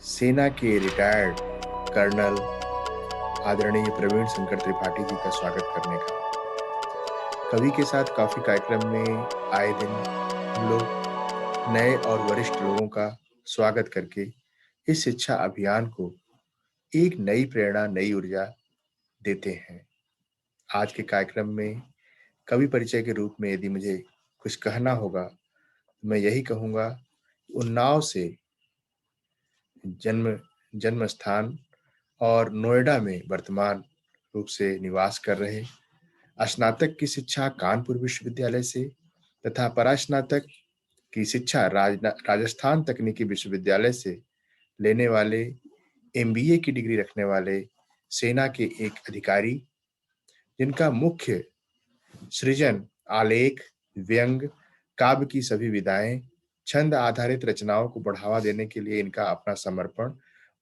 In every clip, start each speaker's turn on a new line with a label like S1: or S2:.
S1: सेना के retired colonel आदरणीय प्रवीण शंकर त्रिपाठी जी का स्वागत करने का। कवि के साथ कॉफी कार्यक्रम में आए दिन हम लोग नए और वरिष्ठ लोगों का स्वागत करके इस शिक्षा अभियान को एक नई प्रेरणा, नई ऊर्जा देते हैं। आज के कार्यक्रम में कवि परिचय के रूप में यदि मुझे कुछ कहना होगा तो मैं यही कहूँगा, उन्नाव से जन्म स्थान और नोएडा में वर्तमान रूप से निवास कर रहे, स्नातक की शिक्षा कानपुर विश्वविद्यालय से तथा परास्नातक की शिक्षा राजस्थान तकनीकी विश्वविद्यालय से लेने वाले, एमबीए की डिग्री रखने वाले सेना के एक अधिकारी, जिनका मुख्य सृजन आलेख, व्यंग, काव्य की सभी विधाएं, छंद आधारित रचनाओं को बढ़ावा देने के लिए इनका अपना समर्पण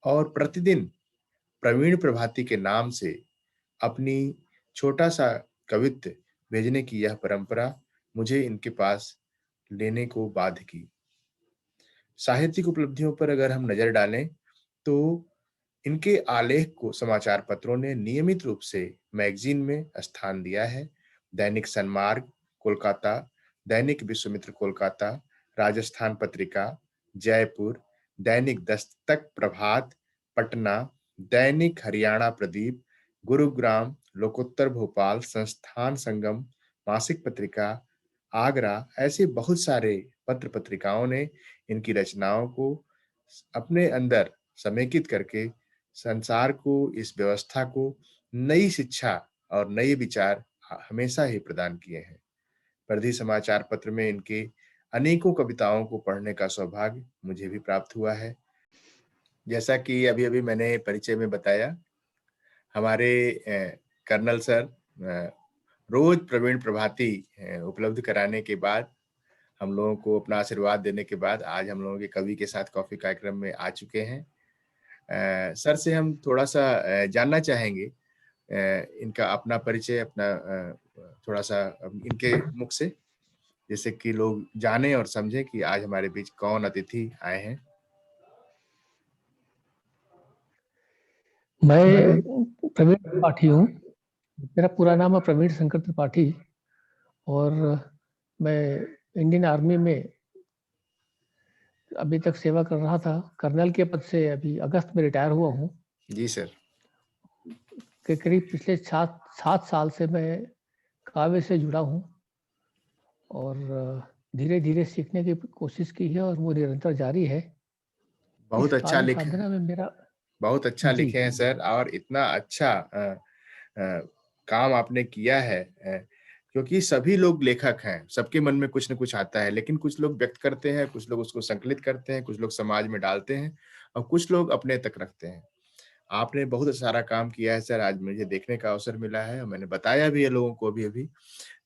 S1: और प्रतिदिन प्रवीण प्रभाती के नाम से अपनी छोटा सा कवित्व भेजने की यह परंपरा मुझे इनके पास लेने को बाध्य की। साहित्यिक उपलब्धियों पर अगर हम नजर डालें तो इनके आलेख को समाचार पत्रों ने नियमित रूप से मैगजीन में स्थान दिया है। दैनिक सन्मार्ग कोलकाता, दैनिक विश्वमित्र कोलकाता, राजस्थान पत्रिका जयपुर, दैनिक दस्तक प्रभात पटना, दैनिक हरियाणा प्रदीप, गुरुग्राम, लोकोत्तर भोपाल, संस्थान संगम, मासिक पत्रिका आगरा, ऐसे बहुत सारे पत्र पत्रिकाओं ने इनकी रचनाओं को अपने अंदर समेकित करके संसार को, इस व्यवस्था को नई शिक्षा और नए विचार हमेशा ही प्रदान किए हैं। परिधि समाचार पत्र में इनके अनेकों कविताओं को पढ़ने का सौभाग्य मुझे भी प्राप्त हुआ है। जैसा कि अभी-अभी मैंने परिचय में बताया, हमारे कर्नल सर रोज प्रवीण प्रभाती उपलब्ध कराने के बाद, हम लोगों को अपना आशीर्वाद देने के बाद आज हम लोगों के कवि के साथ कॉफी कार्यक्रम में आ चुके हैं। सर से हम थोड़ा-सा जानना चाहेंगे इनका अपना परिचय, अपना थोड़ा-सा इनके मुख से, जिससे कि लोग जानें और समझें कि आज हमारे बीच कौन अतिथि आए हैं।
S2: मैं प्रवीण त्रिपाठी हूँ। मेरा पूरा नाम है प्रवीण शंकर त्रिपाठी और मैं इंडियन आर्मी में अभी तक सेवा कर रहा था। कर्नल के पद से अभी अगस्त में रिटायर हुआ हूँ।
S1: जी सर।
S2: के करीब पिछले 7 साल से मैं काव्य से जुड़ा हूँ और धीरे-धीरे सीखने की कोशिश की है और वो निरंतर जारी है।
S1: बहुत
S2: इस
S1: अच्छा
S2: काव्य
S1: लिखे हैं,
S2: साधना में मेरा
S1: बहुत अच्छा
S2: जी।
S1: लिखे हैं सर, और इतना अच्छा काम आपने किया है, क्योंकि सभी लोग लेखक हैं, सबके मन में कुछ न कुछ आता है, लेकिन कुछ लोग व्यक्त करते हैं, कुछ लोग उसको संकलित करते हैं, कुछ लोग समाज में डालते हैं और कुछ लोग अपने तक रखते हैं। आपने बहुत सारा काम किया है सर, आज मुझे देखने का अवसर मिला है और मैंने बताया भी है लोगों को अभी-अभी।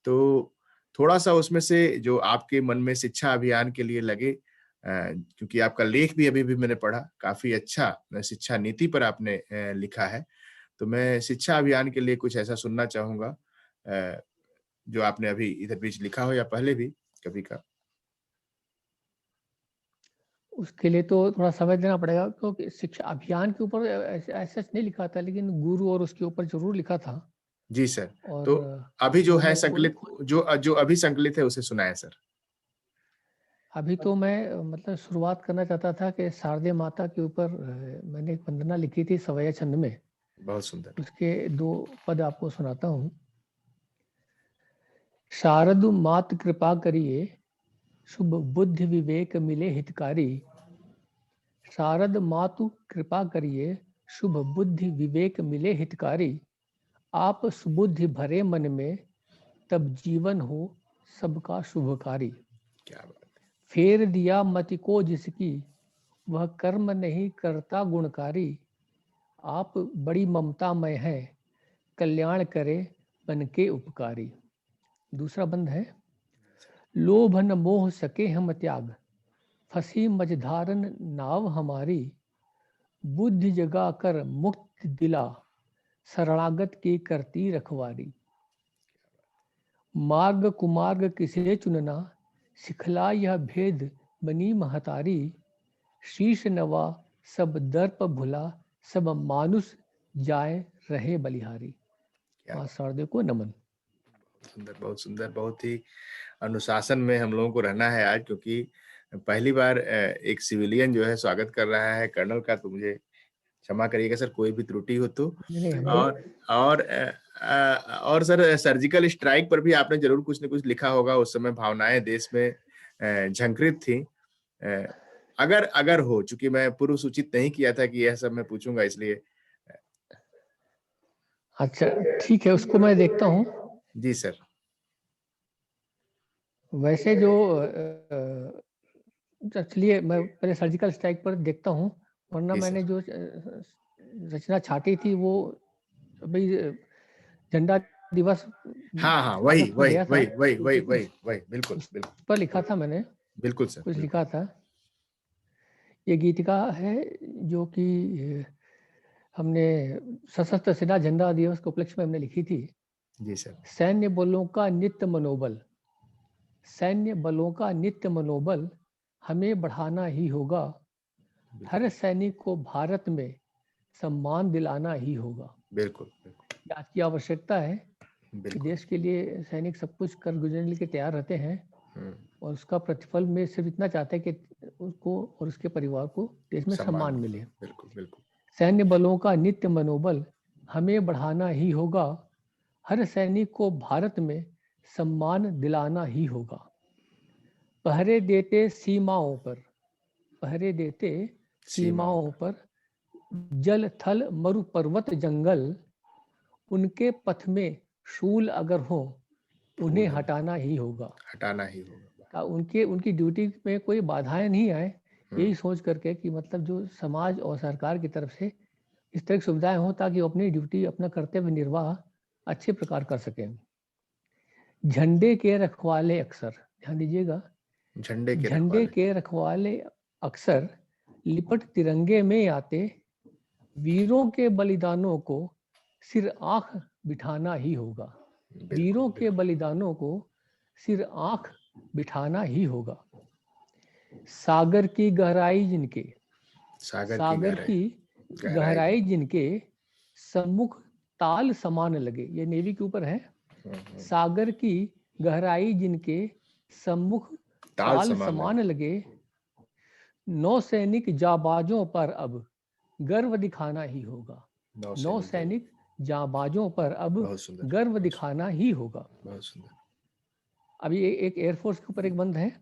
S1: तो थोड़ा-सा उसमें से जो आपके मन में शिक्षा अभियान के लिए लगे, क्योंकि आपका लेख भी अभी-अभी मैंने पढ़ा, काफ़ी अच्छा शिक्षा नीति पर आपने लिखा है। तो मैं शिक्षा अभियान के लिए कुछ ऐसा सुनना चाहूँगा जो आपने अभी इधर बीच लिखा हो या पहले भी कभी का।
S2: उसके लिए तो थोड़ा समय देना पड़ेगा क्योंकि शिक्षा अभियान के ऊपर ऐसा नहीं लिखा था, लेकिन गुरु और उसके ऊपर ज़रूर लिखा था।
S1: जी सर।
S2: और
S1: तो अभी जो
S2: वो
S1: है
S2: मैं खुद
S1: संकलित, जो अभी संकलित है उसे सुनाएँ सर।
S2: अभी तो मैं मतलब शुरुआत करना चाहता था कि शारदे माता के ऊपर मैंने एक वंदना लिखी थी सवैया छंद में।
S1: बहुत सुंदर।
S2: उसके 2 पद आपको सुनाता हूँ। शारद मात कृपा करिए, शुभ बुद्धि विवेक मिले हितकारी। शारद मातु कृपा करिए, शुभ बुद्धि विवेक मिले हितकारी। आप सुबुद्धि भरे मन में, तब जीवन हो सबका शुभकारी।
S1: क्या बात है!
S2: फेर दिया मति को जिसकी, वह कर्म नहीं करता गुणकारी। आप बड़ी ममतामय हैं, कल्याण करे बन के उपकारी। दूसरा बंद है, लोभ न मोह सके हम त्याग, फंसी मझधारन नाव हमारी। बुद्धि जगा कर मुक्त दिला, शरणागत की करती रखवारी। मार्ग कुमार्ग किसे चुनना, सिखला यह भेद बनी महतारी। शीश नवा सब दर्प भुला सब मानुष जाए रहे बलिहारी।
S1: क्या
S2: माँ
S1: बात।
S2: शारदे को नमन।
S1: सुंदर, बहुत सुंदर, बहुत ही अनुशासन में हम लोगों को रहना है आज, क्योंकि पहली बार एक सिविलियन जो है स्वागत कर रहा है कर्नल का, तो मुझे क्षमा करिएगा सर कोई भी त्रुटि हो तो।
S2: नहीं हमें
S1: और और सर सर्जिकल स्ट्राइक पर भी आपने जरूर कुछ न कुछ लिखा होगा, उस समय भावनाएं देश में झंकृत थी। अ, अगर अगर हो, चूंकि मैं पूर्व सूचित नहीं किया था कि यह सब मैं पूछूंगा, इसलिए
S2: अच्छा ठीक है, उसको मैं देखता हूँ।
S1: जी सर।
S2: वैसे जो चलिए मैं पहले सर्जिकल स्ट्राइक पर देखता हूँ, वरना
S1: जी
S2: मैंने
S1: सर।
S2: जो रचना छाटी थी वो अभी झंडा दिवस
S1: हाँ हाँ, वही
S2: अगस्त में
S1: वही
S2: गया था,
S1: वही वही वही
S2: तो
S1: वही वही, बिल्कुल
S2: उस
S1: बिल्कुल
S2: पर लिखा था मैंने,
S1: बिल्कुल सर,
S2: कुछ
S1: बिल्कुल।
S2: लिखा था। ये गीतिका है जो कि हमने सशस्त्र सेना झंडा दिवस के उपलक्ष्य में हमने लिखी थी।
S1: जी सर।
S2: सैन्य बलों का नित्य मनोबल, सैन्य बलों का नित्य मनोबल हमें बढ़ाना ही होगा। हर
S1: बिल्कुल
S2: सैनिक को भारत में सम्मान दिलाना ही होगा।
S1: बिल्कुल बिल्कुल
S2: आज की आवश्यकता है कि
S1: बिल्कुल।
S2: देश के लिए सैनिक सब कुछ कर गुजरने के लिए तैयार रहते हैं,
S1: हम्म,
S2: और उसका प्रतिफल में सिर्फ इतना चाहते हैं कि उसको और उसके परिवार को देश में
S1: सम्मान
S2: सम्मान
S1: मिले।
S2: मिले।
S1: बिल्कुल बिल्कुल।
S2: सैन्य बलों का नित्य मनोबल हमें बढ़ाना ही होगा। हर सैनिक को भारत में सम्मान दिलाना ही होगा। पहरे देते सीमाओं पर, पहरे देते
S1: सीमाओं
S2: सीमाओं
S1: पर।
S2: पर जल थल मरु पर्वत जंगल, उनके पथ में शूल अगर हो उन्हें
S1: फूल हमें
S2: हटाना ही होगा।
S1: हटाना ही होगा।
S2: उनके उनकी ड्यूटी में कोई बाधाएं नहीं आए,
S1: हम्म,
S2: यही सोच करके कि मतलब जो समाज और सरकार की तरफ से इस तरह की सुविधाएं हो ताकि वो अपनी ड्यूटी अपना कर्तव्य निर्वाह अच्छे प्रकार कर सकें। झंडे के रखवाले अक्सर, ध्यान दीजिएगा,
S1: झंडे के
S2: झंडे
S1: रखवाले।
S2: के रखवाले अक्सर लिपट तिरंगे में आते, वीरों के बलिदानों को सिर आंख बिठाना ही होगा।
S1: बिल्कुल
S2: वीरों के
S1: बिल्कुल।
S2: बलिदानों को सिर आंख बिठाना ही होगा। सागर की गहराई जिनके,
S1: सागर की
S2: सागर
S1: गहराई।
S2: की
S1: गहराई
S2: गहराई
S1: जिनकी।
S2: जिनके सम्मुख ताल समान लगे, ये नेवी के ऊपर है।
S1: हम्म।
S2: सागर की गहराई जिनके सम्मुख
S1: ताल
S2: ताल
S1: समान
S2: समान
S1: लगे।
S2: लगे, नौसैनिक जाबाजों पर अब गर्व दिखाना ही होगा।
S1: नौसैनिक जब।
S2: नौसैनिक जाबाजों पर अब
S1: बहुत सुंदर,
S2: गर्व
S1: बहुत सुंदर,
S2: दिखाना ही होगा।
S1: बहुत सुंदर।
S2: अभी एक एयरफोर्स के ऊपर एक बंद है,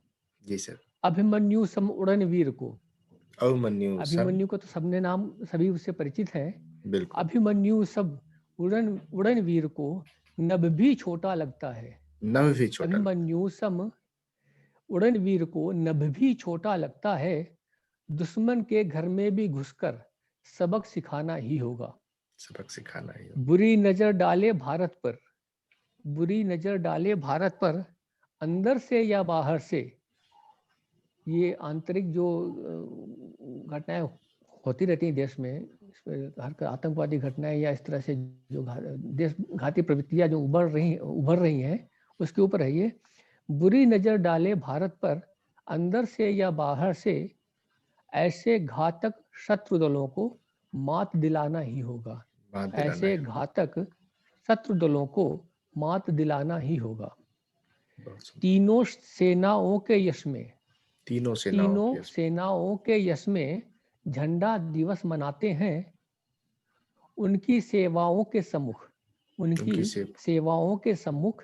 S1: जी सर।
S2: अभिमन्यु सम उड़नवीर को।
S1: अभिमन्यु सब।
S2: अभिमन्यु को तो सबने नाम सभी उससे परिचित है।
S1: बिल्कुल।
S2: अभिमन्यु सब उड़नवीर को नभ भी छोटा लगता है।
S1: नभ भी छोटा लगता
S2: अभिमन्यु सम उड़नवीर को नभ भी छोटा लगता है। दुश्मन के घर में भी घुसकर सबक सिखाना ही होगा।
S1: है। सबक सिखाना ही होगा।
S2: बुरी नजर डाले भारत पर, बुरी नजर डाले भारत पर, अंदर से या बाहर से, ये आंतरिक जो घटनाएं होती रहती हैं देश में, हर आतंकवादी घटनाएं या इस तरह से जो देश घाती प्रवृत्तियां जो उभर रही हैं, उसके ऊपर है ये। बुरी नजर डाले भारत पर, अंदर से या बाहर से, ऐसे घातक शत्रु दलों को मात दिलाना ही होगा।
S1: बात दिलाना
S2: ऐसे
S1: ही होगा।
S2: घातक शत्रु दलों को मात दिलाना ही होगा।
S1: बहुत सुंदर।
S2: तीनों सेनाओं के यश में,
S1: तीनों सेनाओं
S2: तीनों
S1: की यश।
S2: सेनाओं के यश में झंडा दिवस मनाते हैं। उनकी सेवाओं के सम्मुख, उनकी
S1: उनकी से
S2: सेवाओं के सम्मुख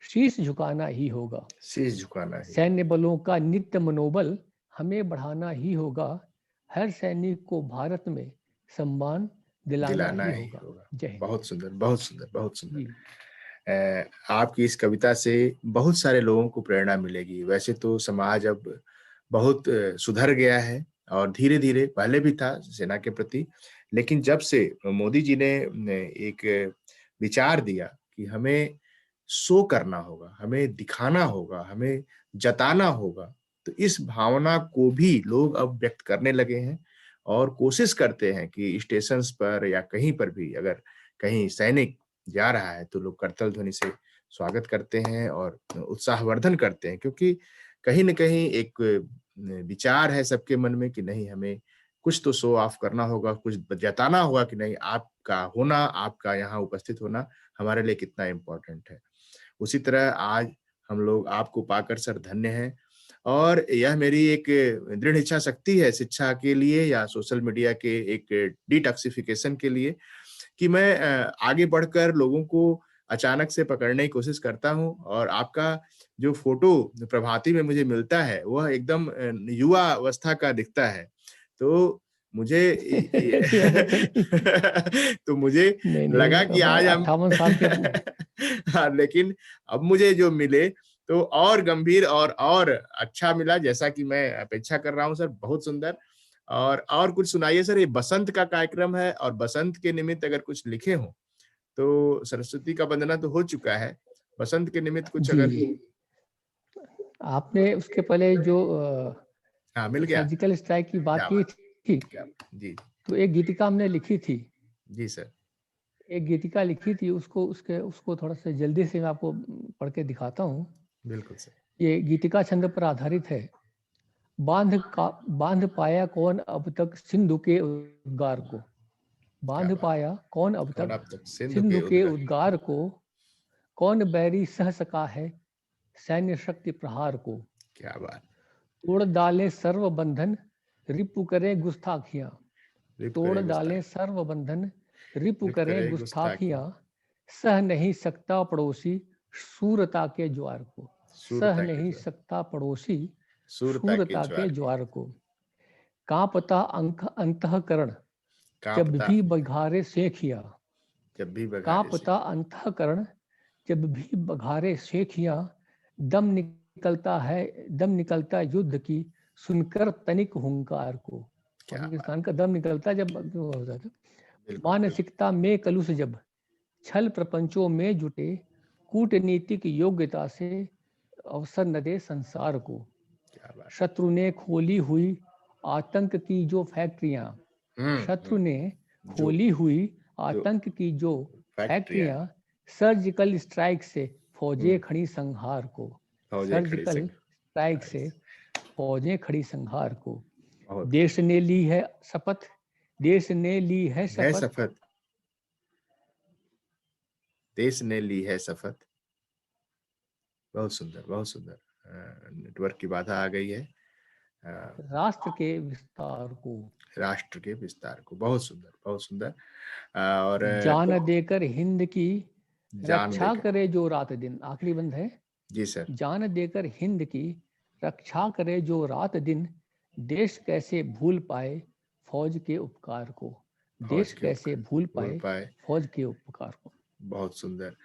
S2: शीश झुकाना ही होगा।
S1: शीश झुकाना ही
S2: सैन्य बलों का नित्य मनोबल हमें बढ़ाना ही होगा। हर सैनिक को भारत में सम्मान दिलाना
S1: दिलाना
S2: ही
S1: ही
S2: होगा।
S1: होगा।
S2: जय हिंद।
S1: बहुत सुंदर, बहुत सुंदर, बहुत सुंदर।
S2: जी
S1: आपकी इस कविता से बहुत सारे लोगों को प्रेरणा मिलेगी। वैसे तो समाज अब बहुत सुधर गया है, और धीरे धीरे, पहले भी था सेना के प्रति, लेकिन जब से मोदी जी ने एक विचार दिया कि हमें शो करना होगा, हमें दिखाना होगा, हमें जताना होगा, तो इस भावना को भी लोग अब व्यक्त करने लगे हैं, और कोशिश करते हैं कि स्टेशंस पर या कहीं पर भी अगर कहीं सैनिक जा रहा है तो लोग करतल ध्वनि से स्वागत करते हैं और उत्साहवर्धन करते हैं, क्योंकि कहीं न कहीं एक विचार है सबके मन में कि नहीं, हमें कुछ तो शो ऑफ करना होगा, कुछ जताना होगा कि नहीं, आपका होना, आपका यहाँ उपस्थित होना हमारे लिए कितना इम्पोर्टेंट है। उसी तरह आज हम लोग आपको पाकर सर धन्य हैं, और यह मेरी एक दृढ़ इच्छा शक्ति है शिक्षा के लिए या सोशल मीडिया के एक डिटॉक्सिफिकेशन के लिए, कि मैं आगे बढ़कर लोगों को अचानक से पकड़ने की कोशिश करता हूँ, और आपका जो फ़ोटो प्रभाती में मुझे मिलता है, वह एकदम युवा अवस्था का दिखता है। तो मुझे
S2: ऐसी बात तो नहीं।
S1: तो मुझे
S2: नहीं,
S1: लगा
S2: नहीं,
S1: कि
S2: अब
S1: आज हम
S2: 58 साल के
S1: हाँ, लेकिन अब मुझे जो मिले तो और गंभीर और अच्छा मिला, जैसा कि मैं अपेक्षा कर रहा हूँ सर, बहुत सुंदर। और कुछ सुनाइए सर, ये बसंत का कार्यक्रम है और बसंत के निमित्त अगर कुछ लिखे हों, तो सरस्वती का वंदना तो हो चुका है, बसंत के निमित्त कुछ
S2: जी,
S1: अगर।
S2: आपने उसके पहले जो
S1: हाँ, मिल गया।
S2: सर्जिकल स्ट्राइक की बात
S1: क्या
S2: की
S1: बात
S2: थी,
S1: क्या जी,
S2: तो एक गीतिका हमने लिखी थी।
S1: जी सर।
S2: एक गीतिका लिखी थी, उसको थोड़ा सा जल्दी से मैं आपको पढ़ के दिखाता हूँ।
S1: बिल्कुल सर।
S2: ये गीतिका छंद पर आधारित है। बांध पाया कौन अब तक सिंधु के उद्गार को।
S1: क्या
S2: बांध
S1: बात।
S2: पाया कौन अब
S1: और
S2: तक
S1: अब तक सिंधु के
S2: सिंधु के
S1: उद्गार।
S2: उद्गार को। कौन बैरी सह सका है सैन्य शक्ति प्रहार को।
S1: क्या बात।
S2: तोड़ डाले सर्व बंधन रिपु करे गुस्ताखियां।
S1: रिप
S2: तोड़
S1: करे
S2: डाले
S1: गुस्ताखी।
S2: सर्व बंधन रिपु
S1: रिप
S2: करे
S1: करे गुस्ताखी।
S2: गुस्ताखियां। सह नहीं सकता पड़ोसी शूरता के ज्वार को। सह
S1: सूरता के
S2: नहीं
S1: ज्वार।
S2: सकता पड़ोसी
S1: सूरता के
S2: शूरता के
S1: ज्वार को।
S2: ज्वार को। कांपता अंक अंतःकरण जब
S1: कांपता
S2: भी बघारे सेखिया।
S1: जब भी बघारे से।
S2: कांपता अंतःकरण जब भी बघारे सेखिया। दम निकलता युद्ध की सुनकर तनिक हुंकार को।
S1: क्या बात।
S2: पाकिस्तान का दम निकलता जब वो होता था।
S1: बिल्कुल बिल्कुल।
S2: मानसिकता में कलुष जब छल प्रपंचों में जुटे। कूटनीतिक योग्यता से अवसर न दे संसार को।
S1: क्या बात।
S2: शत्रु ने खोली हुई आतंक की जो फैक्ट्रियां। शत्रु ने
S1: जो
S2: खोली हुई
S1: जो
S2: आतंक की जो
S1: फैक्ट्रियां।
S2: फैक्ट्रियां। सर्जिकल स्ट्राइक से फौजें
S1: हम्म।
S2: खड़ी संहार को।
S1: फौजें खड़ी
S2: सर्जिकल
S1: संग।
S2: स्ट्राइक से फौजें खड़ी संहार को।
S1: बहुत
S2: देश ने ली है शपथ। देश ने ली है
S1: है
S2: शपथ।
S1: शपथ। देश ने ली है शपथ। बहुत सुंदर, बहुत सुंदर। नेटवर्क की बाधा आ गई है।
S2: राष्ट्र के विस्तार को।
S1: राष्ट्र के विस्तार को। बहुत सुंदर, बहुत सुंदर। और
S2: जान देकर हिंद की
S1: जान
S2: रक्षा
S1: देकर।
S2: करे जो रात दिन। आखिरी बंद है।
S1: जी सर।
S2: जान देकर हिंद की रक्षा करे जो रात दिन। देश कैसे भूल पाए फौज के उपकार को।
S1: फौज
S2: देश
S1: के
S2: कैसे
S1: उपकार
S2: भूल
S1: बोल
S2: पाए
S1: पाए।
S2: फौज के उपकार को।
S1: बहुत सुंदर।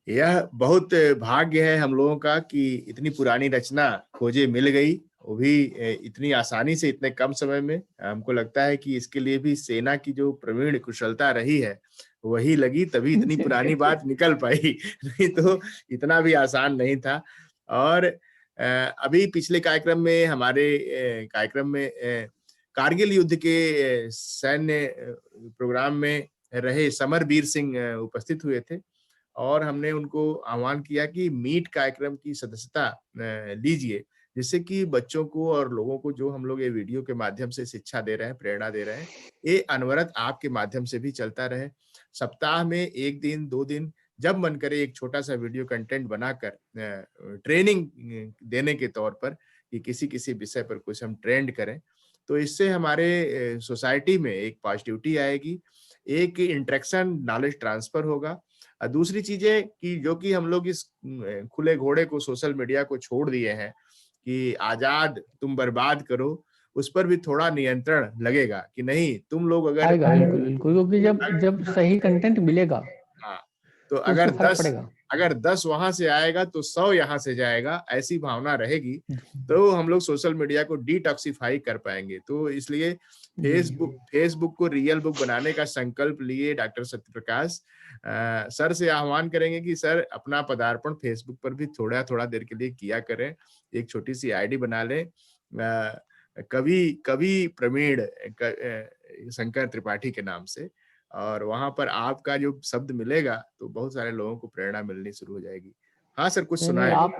S1: यह बहुत भाग्य है हम लोगों का कि इतनी पुरानी रचना खोजे मिल गई, वो भी इतनी आसानी से, इतने कम समय में। हमको लगता है कि इसके लिए भी सेना की जो प्रवीण कुशलता रही है वही लगी, तभी इतनी पुरानी बात निकल पाई। नहीं तो इतना भी आसान नहीं था। और अभी पिछले कार्यक्रम में, हमारे कार्यक्रम में कारगिल युद्ध के सैन्य प्रोग्राम में रहे समरबीर सिंह उपस्थित हुए थे, और हमने उनको आह्वान किया कि मीट कार्यक्रम की सदस्यता लीजिए, जिससे कि बच्चों को और लोगों को जो हम लोग ये वीडियो के माध्यम से शिक्षा दे रहे हैं, प्रेरणा दे रहे हैं, ये अनवरत आपके माध्यम से भी चलता रहे। सप्ताह में 1 दिन 2 दिन जब मन करे एक छोटा सा वीडियो कंटेंट बनाकर ट्रेनिंग देने के तौर पर, कि किसी विषय पर कुछ हम ट्रेंड करें, तो इससे हमारे सोसाइटी में एक पॉजिटिविटी आएगी, एक इंटरेक्शन, नॉलेज ट्रांसफर होगा। और दूसरी चीजें कि जो कि हम लोग इस खुले घोड़े को, सोशल मीडिया को छोड़ दिए हैं कि आजाद तुम बर्बाद करो, उस पर भी थोड़ा नियंत्रण लगेगा कि नहीं, तुम लोग अगर
S2: आएगा बिल्कुल बिल्कुल, क्योंकि जब जब सही कंटेंट मिलेगा
S1: हाँ, तो
S2: तो उससे फर्क पड़ेगा।
S1: अगर 10 वहां से आएगा तो 100 यहाँ से जाएगा, ऐसी भावना रहेगी, तो हम लोग सोशल मीडिया को डिटॉक्सिफाई कर पाएंगे। तो इसलिए
S2: जी
S1: फेसबुक को रियल बुक बनाने का संकल्प लिए डॉक्टर सत्यप्रकाश सर से आह्वान करेंगे कि सर अपना पदार्पण फेसबुक पर भी थोड़ा थोड़ा देर के लिए किया करें, एक छोटी सी आईडी बना लें, कवि कवि प्रवीण शंकर त्रिपाठी के नाम से, और वहां पर आपका जो शब्द मिलेगा तो बहुत सारे लोगों को प्रेरणा मिलनी शुरू हो जाएगी। हाँ सर, कुछ
S2: नहीं नहीं
S1: सुनाए।
S2: आप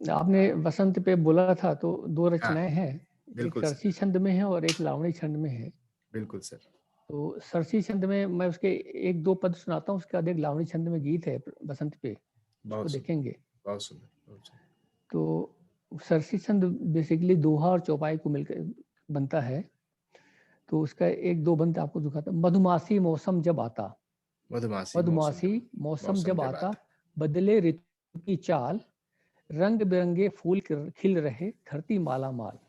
S2: आपने वसंत पे बोला था तो दो
S1: हाँ,
S2: रचनाएं हैं, एक
S1: बिल्कुल सर,
S2: सरसी छंद में है और एक लावणी छंद में है।
S1: बिल्कुल सर।
S2: तो सरसी छंद में मैं उसके एक दो पद सुनाता हूँ, उसके बाद एक लावणी छंद में गीत है बसंत पे, उसको
S1: बहुत सुंदर,
S2: देखेंगे।
S1: बहुत सुंदर, बहुत सुंदर।
S2: तो सरसी छंद बेसिकली दोहा और चौपाई को मिलकर बनता है। तो उसका एक दो बंद आपको दिखाता हूँ। मधुमासी मौसम जब आता,
S1: मधुमासी मौसम
S2: मधुमासी
S1: जब
S2: मौसम
S1: मौसम
S2: जब
S1: जब
S2: आता,
S1: आता,
S2: बदले ऋतु की चाल, रंग बिरंगे फूल खिल रहे, धरती माला माल।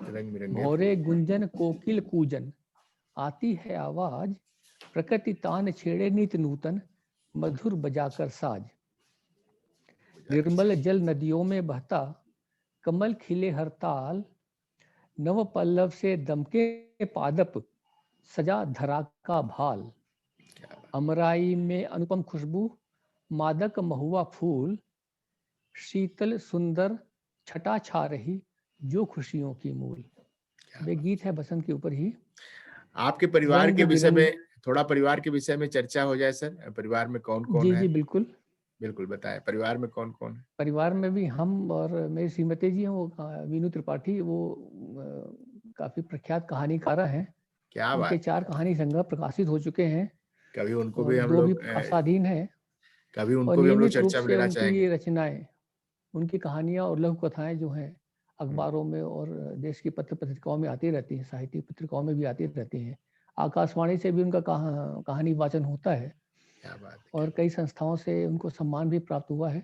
S1: रंग-बिरंगे
S2: भौरे
S1: फूल।
S2: गुंजन कोकिल कूजन, आती है आवाज, प्रकृति तान छेड़े नित नूतन, मधुर बजाकर साज।
S1: बुझाकर
S2: निर्मल
S1: साज।
S2: जल नदियों में बहता, कमल खिले हर ताल, नव पल्लव से दमके पादप, सजा धरा का भाल।
S1: क्या बात!
S2: अमराई में अनुपम खुशबू, मादक महुआ फूल, शीतल सुंदर छटा छा रही, जो खुशियों की मूल।
S1: क्या
S2: अब एक
S1: बात!
S2: गीत है बसंत के ऊपर ही।
S1: आपके परिवार
S2: रंग
S1: के विषय
S2: बिरंग,
S1: में थोड़ा परिवार के विषय में चर्चा हो जाए सर। परिवार में कौन-कौन
S2: जी
S1: है?
S2: जी बिल्कुल।
S1: बिल्कुल बताएँ, परिवार में कौन-कौन है?
S2: परिवार में भी हम और मेरी श्रीमती जी हैं, वो वीनू त्रिपाठी, वो काफी प्रख्यात कहानीकार हैं।
S1: क्या
S2: उनके
S1: बात है!
S2: 4 कहानी संग्रह प्रकाशित हो चुके हैं
S1: कभी उनको भी
S2: और
S1: हम
S2: 2 भी
S1: लोग
S2: प्रकाशाधीन हैं।
S1: कभी
S2: और
S1: उनको भी हम लोग
S2: नियमित रूप
S1: चर्चा में
S2: से
S1: लेना
S2: उनकी
S1: चाहेंगे।
S2: ये रचनाएँ, उनकी कहानियाँ और लघु कथाएँ जो हैं,
S1: हुँ,
S2: अखबारों में और देश की पत्र-पत्रिकाओं में आती रहती हैं, साहित्यिक पत्रिकाओं में भी आती रहती हैं। आकाशवाणी से भी उनका कहानी वाचन होता है
S1: क्या बात है, क्या
S2: और
S1: बात!
S2: कई संस्थाओं से उनको सम्मान भी प्राप्त हुआ है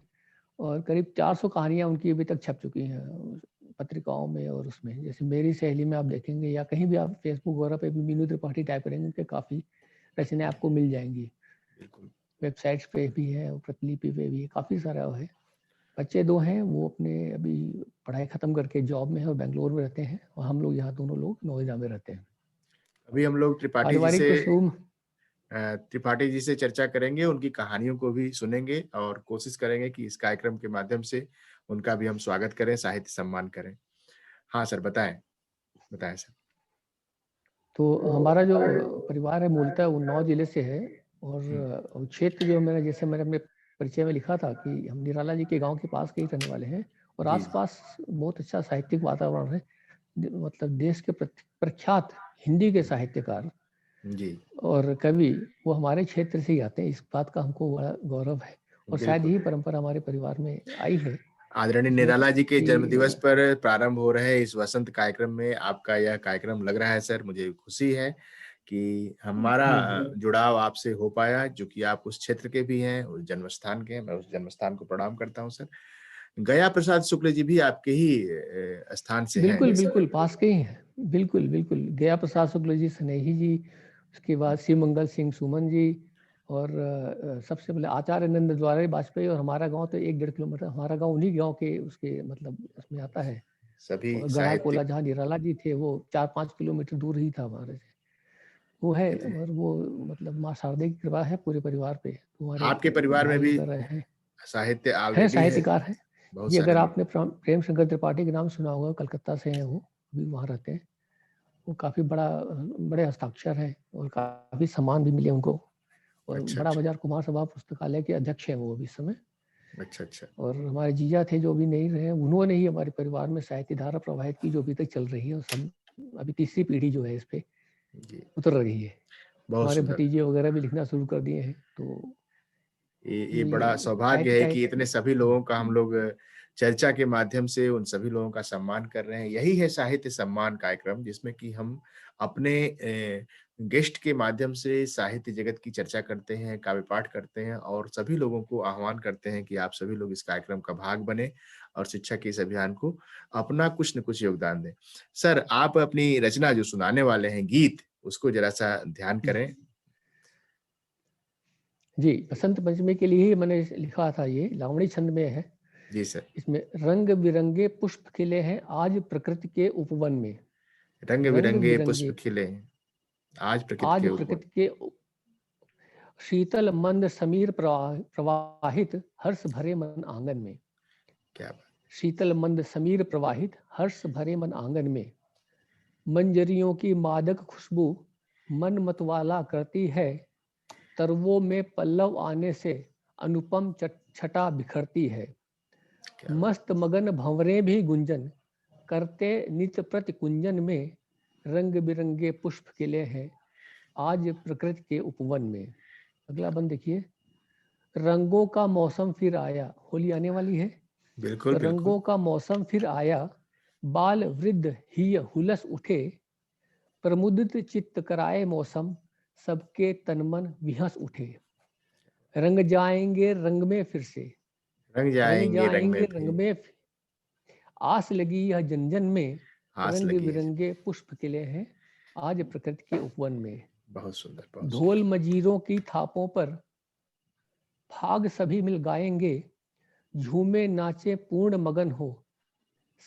S2: और करीब 400 कहानियाँ उनकी अभी तक छप चुकी हैं पत्रिकाओं में और उसमें। जैसे मेरी सहेली में आप देखेंगे या कहीं भी आप फेसबुक वगैरह पे भी मीनू त्रिपाठी टाइप करेंगे कि काफ़ी रचनाएँ आपको मिल जाएँगी।
S1: बिल्कुल।
S2: वेबसाइट्स पे भी है और प्रतिलिपि पे भी है, काफ़ी सारा है। बच्चे 2 हैं, वो अपने अभी पढ़ाई ख़त्म करके जॉब में हैं और बैंगलोर में रहते हैं और हम लोग यहाँ दोनों लोग नोएडा में रहते हैं।
S1: अभी हम लोग
S2: पारिवारिक पृष्ठभूमि,
S1: त्रिपाठी जी से चर्चा करेंगे, उनकी कहानियों को भी सुनेंगे और कोशिश करेंगे कि इस कार्यक्रम के माध्यम से उनका भी हम स्वागत करें, साहित्य सम्मान करें। हाँ सर, बताएँ, बताएँ सर।
S2: तो हमारा जो परिवार है मूलतः उन्नाव ज़िले से है और
S1: हुँ,
S2: क्षेत्र जो मैंने जैसे मैंने अपने परिचय में लिखा था कि हम निराला जी के गाँव के पास के ही रहने वाले हैं और
S1: जी, जी।
S2: आस-पास बहुत अच्छा साहित्यिक वातावरण है। मतलब देश के प्रख्यात हिंदी के साहित्यकार
S1: जी,
S2: और कवि वो हमारे क्षेत्र से ही आते हैं, इस बात का हमको बड़ा गौरव है और शायद
S1: बिल्कुल।
S2: यही परंपरा हमारे परिवार में आई है
S1: आदरणीय
S2: इसमें
S1: निराला जी के
S2: कि
S1: जन्मदिवस पर प्रारंभ हो रहे इस वसंत कार्यक्रम में आपका यह कार्यक्रम लग रहा है सर, मुझे खुशी है कि हमारा
S2: जी, जी।
S1: जुड़ाव आपसे हो पाया, जो कि आप उस क्षेत्र के भी हैं, उस जन्मस्थान के हैं। मैं उस जन्मस्थान को प्रणाम करता हूँ सर। गया प्रसाद शुक्ल जी भी आपके ही स्थान से हैं।
S2: बिल्कुल, बिल्कुल, पास के ही हैं। बिल्कुल, बिल्कुल। गया प्रसाद शुक्ल जी, स्नेही जी, उसके बाद शिवमंगल सिंह सुमन जी और सबसे पहले आचार्य नंद द्वारा वाजपेयी और हमारा गाँव तो 1 डेढ़ किलोमीटर हमारा गाँव उन्हीं गाँव के उसके मतलब उसमें आता है।
S1: सभी
S2: और गढ़ा कोला
S1: साहित्यिक
S2: जहाँ निराला जी थे वो 4-5 किलोमीटर दूर ही था हमारे से। वो है
S1: चलिए,
S2: और वो मतलब माँ शारदे की कृपा है पूरे परिवार पे। हमारे
S1: आपके परिवार में
S2: भाई
S1: भी
S2: वगैरह
S1: साहित्य
S2: हैं
S1: ऑलरेडी है,
S2: साहित्यकार हैं।
S1: बहुत
S2: जी,
S1: सारे
S2: अगर
S1: लोग।
S2: आपने प्रेम शंकर त्रिपाठी के नाम सुना होगा, कलकत्ता से हैं वो, अभी वहाँ रहते हैं। वो काफ़ी बड़े हस्ताक्षर हैं और काफ़ी सम्मान भी मिले उनको और
S1: अच्छा,
S2: बड़ा
S1: अच्छा।
S2: बाज़ार कुमार सभा पुस्तकालय के अध्यक्ष हैं वो अभी इस समय।
S1: अच्छा, अच्छा।
S2: और हमारे जीजा थे जो अभी नहीं रहे, उन्होंने ही हमारे परिवार में साहित्य धारा प्रवाहित की जो अभी तक चल रही है और सब अभी तीसरी पीढ़ी जो है इस पे
S1: जी,
S2: उतर रही है।
S1: बहुत
S2: हमारे
S1: सुंदर।
S2: भतीजे वगैरह भी लिखना शुरू कर दिए हैं, तो
S1: ये बड़ा
S2: ये
S1: सौभाग्य
S2: साहित्य
S1: है
S2: का
S1: कि
S2: एक
S1: इतने सभी लोगों का हम लोग चर्चा के माध्यम से उन सभी लोगों का सम्मान कर रहे हैं। यही है साहित्य सम्मान कार्यक्रम जिसमें कि हम अपने गेस्ट के माध्यम से साहित्य जगत की चर्चा करते हैं, काव्य पाठ करते हैं और सभी लोगों को आह्वान करते हैं कि आप सभी लोग इस कार्यक्रम का भाग बने और शिक्षा के इस अभियान को अपना कुछ न कुछ योगदान दें। सर, आप अपनी रचना जो सुनाने वाले हैं गीत, उसको ज़रा-सा ध्यान करें।
S2: जी, बसंत पंचमी के लिए ही मैंने लिखा था ये, लावणी छंद में है।
S1: जी सर।
S2: इसमें रंग-बिरंगे पुष्प खिले हैं आज प्रकृति के उपवन में।
S1: रंग-बिरंगे
S2: रंग-बिरंगे
S1: पुष्प खिले हैं, आज प्रकृति
S2: आज
S1: के ऊपर।
S2: प्रकृति के शीतल मंद समीर प्रवाहित हर्ष भरे मन आंगन में।
S1: क्या बात!
S2: शीतल मंद समीर प्रवाहित हर्ष भरे मन आंगन में। मंजरियों की मादक खुशबू मन मतवाला करती है। तरवों में पल्लव आने से अनुपम छटा बिखरती है।
S1: क्या बात।
S2: मस्त मगन भंवरे भी गुंजन करते नित्य प्रति कुंजन में, रंग बिरंगे पुष्प खिले हैं आज प्रकृति के उपवन में। अगला बंद देखिए। रंगों का मौसम फिर आया, होली आने वाली है,
S1: बिल्कुल
S2: तो
S1: बिल्कुल।
S2: रंगों का मौसम फिर आया, बाल वृद्ध ही हुलस उठे, प्रमुदित चित्त कराए मौसम, सबके तन मन विहस उठे। रंग जाएंगे रंग में फिर से,
S1: रंग
S2: रंग
S1: जाएंगे रंग में
S2: जाएंगे रंग
S1: भी।
S2: में आस लगी यह जनजन में,
S1: आस
S2: रंग
S1: लगी है।
S2: बिरंगे पुष्प खिले हैं आज प्रकृति के उपवन में।
S1: बहुत सुंदर बहुत
S2: ढोल
S1: सुंदर।
S2: मजीरों की थापों पर फाग सभी मिल गाएंगे, झूमे नाचे पूर्ण मगन हो,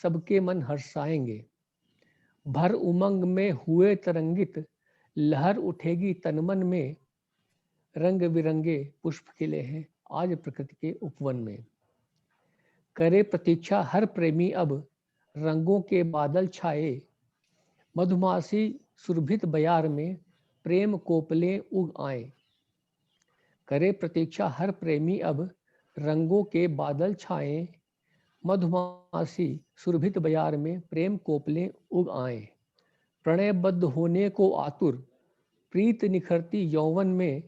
S2: सबके मन हर्षाएंगे। भर उमंग में हुए तरंगित, लहर उठेगी तनमन में, रंग बिरंगे पुष्प खिले हैं आज प्रकृति के उपवन में। करे प्रतीक्षा हर प्रेमी अब, रंगों के बादल छाए, मधुमासी सुरभित बयार में, प्रेम कोपले उग आए। करे प्रतीक्षा हर प्रेमी अब, रंगों के बादल छाए, मधुमासी सुरभित बयार में, प्रेम कोपले उग आए। प्रणयबद्ध होने को आतुर, प्रीत निखरती यौवन में,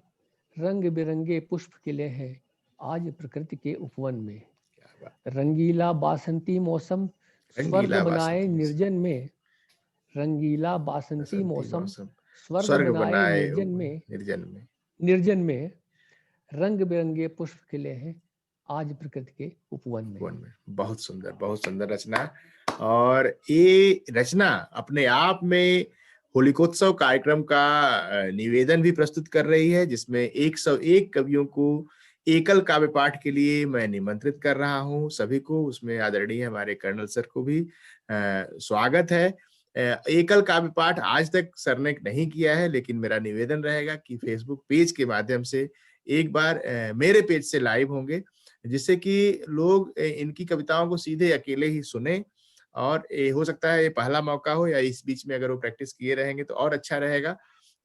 S2: रंग बिरंगे पुष्प खिले हैं आज प्रकृति के उपवन में।
S1: क्या बात।
S2: रंगीला बासंती मौसम स्वर्ग
S1: रंगीला
S2: बनाए
S1: वासंती मौसम।
S2: निर्जन में, रंगीला बासंती
S1: बसंती
S2: मौसम
S1: मौसम।
S2: स्वर्ग
S1: स्वर्ग
S2: बनाए
S1: बनाए
S2: निर्जन में,
S1: निर्जन में।
S2: निर्जन में रंग बिरंगे पुष्प खिले हैं आज प्रकृति के उपवन में।
S1: वन में। बहुत सुंदर रचना। और ये रचना अपने आप में होलिकोत्सव कार्यक्रम का निवेदन भी प्रस्तुत कर रही है, जिसमें 101 कवियों को एकल काव्य पाठ के लिए मैं निमंत्रित कर रहा हूं सभी को। उसमें आदरणीय हमारे कर्नल सर को भी स्वागत है। एकल काव्य पाठ आज तक सर ने नहीं किया है, लेकिन मेरा निवेदन रहेगा कि फेसबुक पेज के माध्यम से एक बार मेरे पेज से लाइव होंगे, जिससे कि लोग इनकी कविताओं को सीधे अकेले ही सुने। और ये हो सकता है ये पहला मौका हो, या इस बीच में अगर वो प्रैक्टिस किए रहेंगे तो और अच्छा रहेगा,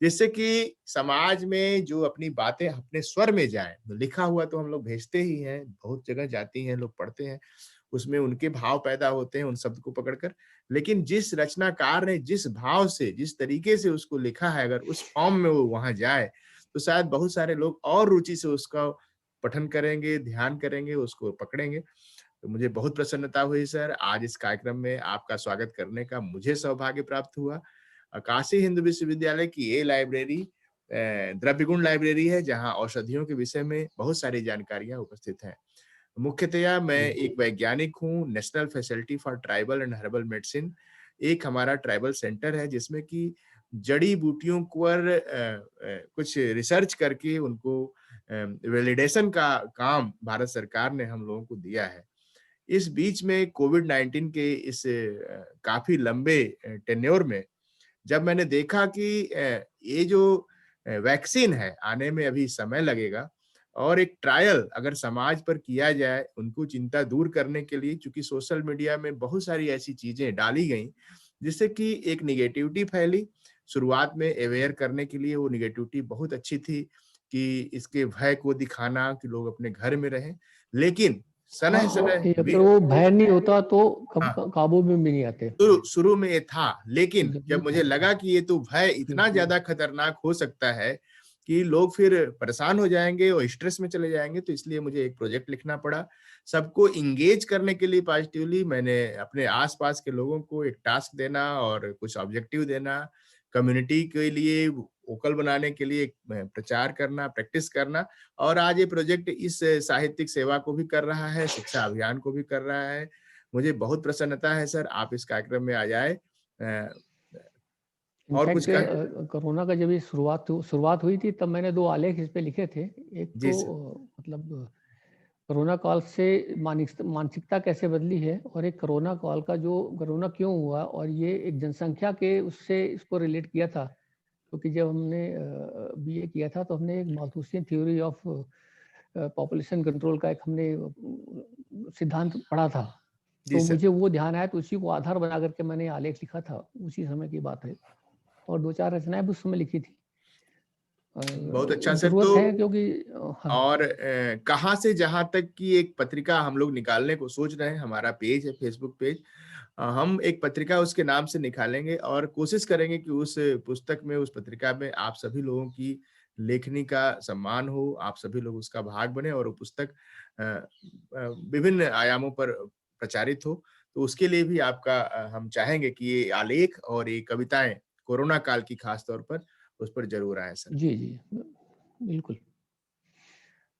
S1: जिससे कि समाज में जो अपनी बातें अपने स्वर में जाए। लिखा हुआ तो हम लोग भेजते ही हैं, बहुत जगह जाती हैं, लोग पढ़ते हैं, उसमें उनके भाव पैदा होते हैं उन शब्द को पकड़कर। लेकिन जिस रचनाकार ने जिस भाव से जिस तरीके से उसको लिखा है, अगर उस फॉर्म में वो वहां जाए तो शायद बहुत सारे लोग और रुचि से उसका पठन करेंगे, ध्यान करेंगे, उसको पकड़ेंगे। तो मुझे बहुत प्रसन्नता हुई सर, आज इस कार्यक्रम में आपका स्वागत करने का मुझे सौभाग्य प्राप्त हुआ। काशी हिंदू विश्वविद्यालय की ये लाइब्रेरी द्रव्य गुण लाइब्रेरी है, जहाँ औषधियों के विषय में बहुत सारी जानकारियां उपस्थित हैं। मुख्यतया मैं एक वैज्ञानिक हूँ। National facility for tribal and herbal medicine एक हमारा ट्राइबल सेंटर है, जिसमें कि जड़ी बूटियों पर कुछ रिसर्च करके उनको वैलिडेशन का काम भारत सरकार ने हम लोगों को दिया है। इस बीच में कोविड-19 के इस काफी लंबे टेन्योर में जब मैंने देखा कि ये जो वैक्सीन है आने में अभी समय लगेगा, और एक ट्रायल अगर समाज पर किया जाए उनको चिंता दूर करने के लिए, क्योंकि सोशल मीडिया में बहुत सारी ऐसी चीजें डाली गई जिससे कि एक निगेटिविटी फैली। शुरुआत में अवेयर करने के लिए वो निगेटिविटी बहुत अच्छी थी कि इसके भय को दिखाना कि लोग अपने घर में रहें, लेकिन
S2: हाँ,
S1: सनह सनह
S2: अगर वो भय नहीं होता तो काबू में भी नहीं आते।
S1: तो शुरू में ये था, लेकिन
S2: जब
S1: जब मुझे लगा कि ये तो भय इतना ज्यादा खतरनाक हो सकता है कि लोग फिर परेशान हो जाएंगे और स्ट्रेस में चले जाएंगे, तो इसलिए मुझे एक प्रोजेक्ट लिखना पड़ा। सबको इंगेज करने के लिए पॉजिटिवली मैंने अपने आसपास के लोगों को एक टास्क देना और कुछ ऑब्जेक्टिव देना, कम्युनिटी के लिए वोकल बनाने के लिए प्रचार करना, प्रैक्टिस करना। और आज ये प्रोजेक्ट इस साहित्यिक सेवा को भी कर रहा है, शिक्षा अभियान को भी कर रहा है। मुझे बहुत प्रसन्नता है सर, आप इस कार्यक्रम में आ जाए। और कुछ
S2: इनफैक्ट कोरोना का जब ये शुरुआत हुई थी, तब मैंने 2 आलेख इस पे लिखे थे। एक
S1: जी
S2: तो
S1: सर।
S2: मतलब कोरोना काल से मानसिकता कैसे बदली है, और एक कोरोना काल का जो कोरोना क्यों हुआ, और ये एक जनसंख्या के उससे इसको रिलेट किया था। क्योंकि जब हमने बीए किया था तो हमने एक Malthusian theory of population control का एक हमने सिद्धांत पढ़ा था।
S1: जी
S2: तो
S1: सर।
S2: मुझे वो ध्यान आया, तो उसी को आधार बना करके मैंने आलेख लिखा था। उसी समय की बात है, और 2-4 रचनाएं भी उस समय लिखी थी।
S1: बहुत अच्छा सर।
S2: जरूरत
S1: तो
S2: है क्योंकि हाँ
S1: और कहाँ से जहाँ तक कि एक पत्रिका हम लोग निकालने को सोच रहे हैं, हमारा पेज है, फेसबुक पेज। हम एक पत्रिका उसके नाम से निकालेंगे और कोशिश करेंगे कि उस पुस्तक में, उस पत्रिका में आप सभी लोगों की लेखनी का सम्मान हो, आप सभी लोग उसका भाग बने और वो पुस्तक विभिन्न आयामों पर प्रचारित हो। तो उसके लिए भी आपका हम चाहेंगे कि ये आलेख और ये कविताएँ कोरोना काल की खास तौर पर उस पर ज़रूर आएँ सर।
S2: जी जी बिल्कुल।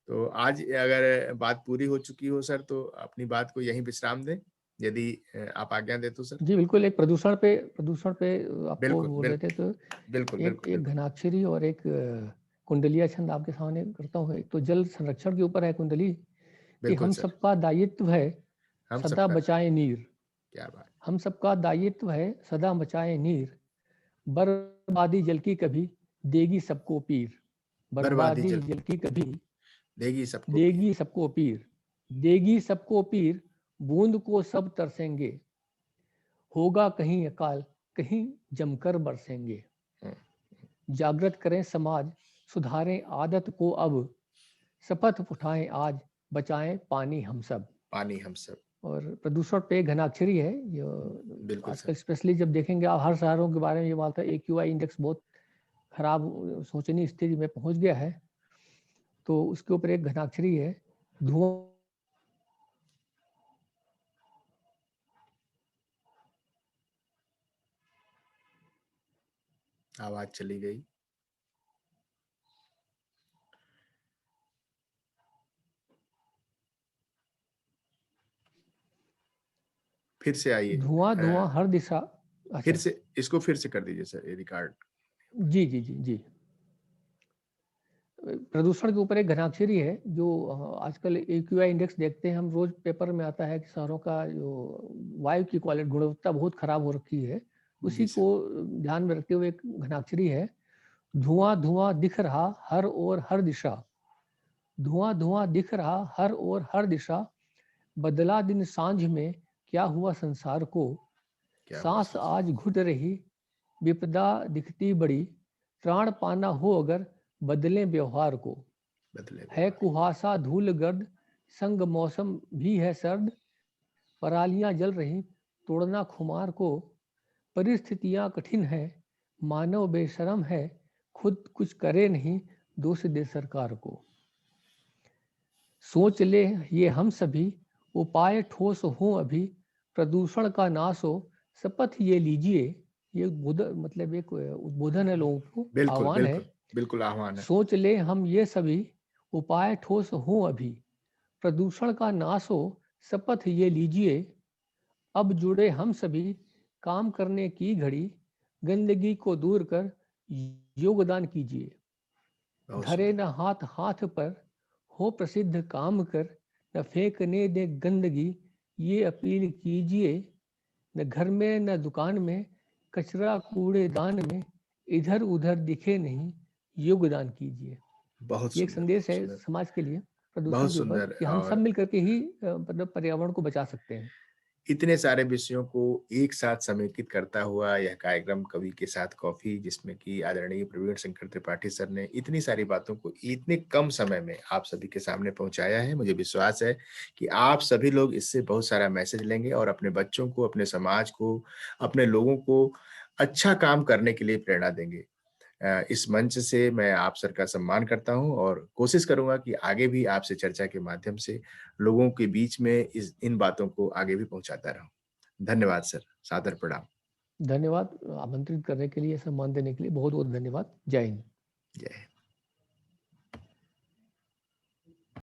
S1: तो आज अगर बात पूरी हो चुकी हो सर, तो अपनी बात को यहीं विश्राम दें, यदि आप आज्ञा दें तो सर?
S2: जी बिल्कुल, एक प्रदूषण पे आपको
S1: बिल्कुल,
S2: बोल रहे थे,
S1: बिल्कुल।
S2: तो
S1: बिल्कुल,
S2: एक
S1: बिल्कुल,
S2: एक
S1: बिल्कुल।
S2: घनाक्षरी और एक कुंडलिया छंद आपके सामने करता हूँ। एक तो जल संरक्षण के ऊपर है कुंडली, कि
S1: बिल्कुल
S2: हम
S1: सर,
S2: सबका दायित्व है
S1: हम
S2: सदा
S1: सबका
S2: बचाएं नीर।
S1: क्या बात!
S2: हम सबका दायित्व है सदा बचाएं नीर, बर्बादी जल की कभी देगी सबको पीर।
S1: बर्बादी
S2: बर्बादी
S1: जल
S2: जल की कभी
S1: देगी सबको पीर।
S2: देगी सबको पीर। देगी सबको पीर, बूंद को सब तरसेंगे। होगा कहीं अकाल, कहीं जमकर बरसेंगे।
S1: हुँ,
S2: जागृत करें समाज, सुधारें आदत को अब। शपथ उठाएं आज, बचाएं पानी हम सब।
S1: पानी हम सब।
S2: और प्रदूषण पे घनाक्षरी है ये।
S1: बिल्कुल
S2: आजकल
S1: सर।
S2: स्पेशली जब देखेंगे आप, हर शहरों के बारे में ये बात है, AQI इंडेक्स बहुत खराब सोचनीय स्थिति में पहुंच गया है। तो उसके ऊपर एक घनाक्षरी है, धुआं
S1: आवाज़ चली गई। फिर से आइए।
S2: धुआं धुआं हर दिशा।
S1: फिर
S2: अच्छा,
S1: से इसको फिर से कर दीजिए सर, ये रिकॉर्ड।
S2: जी जी जी जी। प्रदूषण के ऊपर एक घनाक्षरी है जो आजकल AQI इंडेक्स देखते हैं हम, रोज पेपर में आता है कि शहरों का जो वायु की क्वालिटी गुणवत्ता बहुत खराब हो रखी है।
S1: जी
S2: उसी
S1: सर।
S2: को ध्यान में रखते हुए एक घनाक्षरी है, धुआं धुआं दिख रहा हर ओर हर दिशा। धुआं धुआं दिख रहा हर ओर हर दिशा, बदला दिन सांझ में क्या हुआ संसार को।
S1: क्या हुआ
S2: सांस
S1: संसार?
S2: आज घुट रही, विपदा दिखती बड़ी। प्राण पाना हो अगर, बदलें व्यवहार को।
S1: बदले
S2: है
S1: व्यवहार।
S2: कुहासा धूल गर्द, संग मौसम भी है सर्द। परालियां जल रही, तोड़ना खुमार को। परिस्थितियां कठिन है, मानव बेशरम है। खुद कुछ करे नहीं, दोष दे सरकार को। सोच ले ये हम सभी, उपाय ठोस हो अभी। प्रदूषण का नाश हो, शपथ ये लीजिए। ये मतलब एक उद्बोधन है, लोगों को
S1: बिल्कुल,
S2: आह्वान है।
S1: बिल्कुल। बिल्कुल आह्वान है।
S2: सोच ले हम ये सभी, उपाय ठोस हो अभी। प्रदूषण का नाश हो, शपथ ये लीजिए। अब जुड़े हम सभी, काम करने की घड़ी। गंदगी को दूर कर योगदान कीजिए।
S1: बहुत
S2: धरे
S1: सुंदर।
S2: न हाथ हाथ पर, हो प्रसिद्ध काम कर। न फेंकने दे गंदगी, ये अपील कीजिए। न घर में न दुकान में, कचरा कूड़ेदान में। इधर उधर दिखे नहीं, योगदान कीजिए।
S1: बहुत
S2: ये एक
S1: सुंदर,
S2: संदेश
S1: बहुत
S2: है
S1: सुंदर।
S2: समाज के लिए
S1: बहुत
S2: प्रदूषण के ऊपर,
S1: सुंदर।
S2: कि हम सब
S1: और
S2: मिल करके ही मतलब पर्यावरण को बचा सकते हैं।
S1: इतने सारे विषयों को एक साथ समेकित करता हुआ यह कार्यक्रम कवि के साथ कॉफी, जिसमें कि आदरणीय प्रवीण शंकर त्रिपाठी सर ने इतनी सारी बातों को इतने कम समय में आप सभी के सामने पहुंचाया है। मुझे विश्वास है कि आप सभी लोग इससे बहुत सारा मैसेज लेंगे और अपने बच्चों को, अपने समाज को, अपने लोगों को अच्छा काम करने के लिए प्रेरणा देंगे। इस मंच से मैं आप सर का सम्मान करता हूँ और कोशिश करूँगा कि आगे भी आपसे चर्चा के माध्यम से लोगों के बीच में इन बातों को आगे भी पहुँचाता रहूँ। धन्यवाद सर, सादर प्रणाम।
S2: धन्यवाद, आमंत्रित करने के लिए, सम्मान देने के लिए बहुत बहुत धन्यवाद। जय हिंद।
S1: जय हिंद।